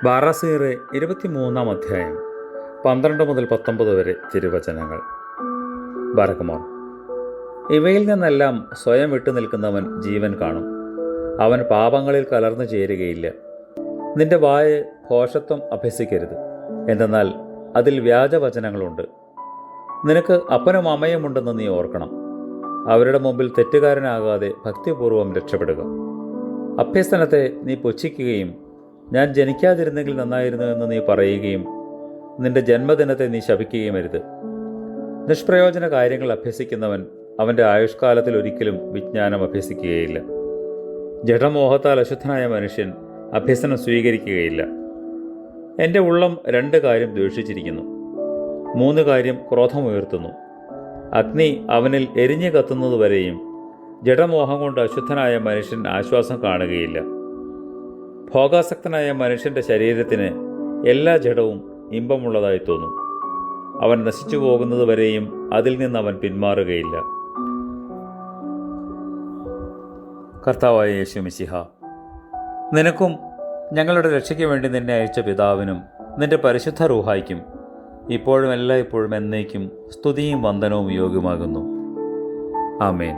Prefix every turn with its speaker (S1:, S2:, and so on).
S1: ബാറാസീറ് 23 അധ്യായം 12 മുതൽ 19 വരെ തിരുവചനങ്ങൾ. ബാരക്കുമോർ. ഇവയിൽ നിന്നെല്ലാം സ്വയം വിട്ടു നിൽക്കുന്നവൻ ജീവൻ കാണും. അവൻ പാപങ്ങളിൽ കലർന്നു ചേരുകയില്ല. നിന്റെ വായ ഭോഷത്വം അഭ്യസിക്കരുത്, എന്തെന്നാൽ അതിൽ വ്യാജവചനങ്ങളുണ്ട്. നിനക്ക് അപ്പനും അമ്മയുമുണ്ടെന്ന് നീ ഓർക്കണം. അവരുടെ മുമ്പിൽ തെറ്റുകാരനാകാതെ ഭക്തിപൂർവ്വം രക്ഷപ്പെടുക. അഭ്യസനത്തെ നീ പുച്ഛിക്കുകയും ഞാൻ ജനിക്കാതിരുന്നെങ്കിൽ നന്നായിരുന്നു എന്ന് നീ പറയുകയും നിന്റെ ജന്മദിനത്തെ നീ ശപിക്കുകയും അരുത്. നിഷ്പ്രയോജന കാര്യങ്ങൾ അഭ്യസിക്കുന്നവൻ അവൻ്റെ ആയുഷ്കാലത്തിൽ ഒരിക്കലും വിജ്ഞാനം അഭ്യസിക്കുകയില്ല. ജഡമോഹത്താൽ അശുദ്ധനായ മനുഷ്യൻ അഭ്യസനം സ്വീകരിക്കുകയില്ല. എൻ്റെ ഉള്ളം 2 കാര്യം ദ്വേഷിച്ചിരിക്കുന്നു, 3 കാര്യം ക്രോധമുയർത്തുന്നു. അഗ്നി അവനിൽ എരിഞ്ഞു കത്തുന്നതുവരെയും ജഡമോഹം കൊണ്ട് അശുദ്ധനായ മനുഷ്യൻ ആശ്വാസം കാണുകയില്ല. ഭോഗാസക്തനായ മനുഷ്യൻ്റെ ശരീരത്തിന് എല്ലാ ജഡവും ഇമ്പമുള്ളതായി തോന്നും. അവൻ നശിച്ചു പോകുന്നതുവരെയും അതിൽ നിന്ന് അവൻ പിന്മാറുകയില്ല. കർത്താവായ യേശു മിശിഹ, നിനക്കും ഞങ്ങളുടെ രക്ഷയ്ക്ക് വേണ്ടി നിന്നെ അയച്ച പിതാവിനും നിന്റെ പരിശുദ്ധ റൂഹായ്ക്കും ഇപ്പോഴും എല്ലായ്പ്പോഴും എന്നേക്കും സ്തുതിയും വന്ദനവും യോഗ്യമാകുന്നു. ആമേൻ.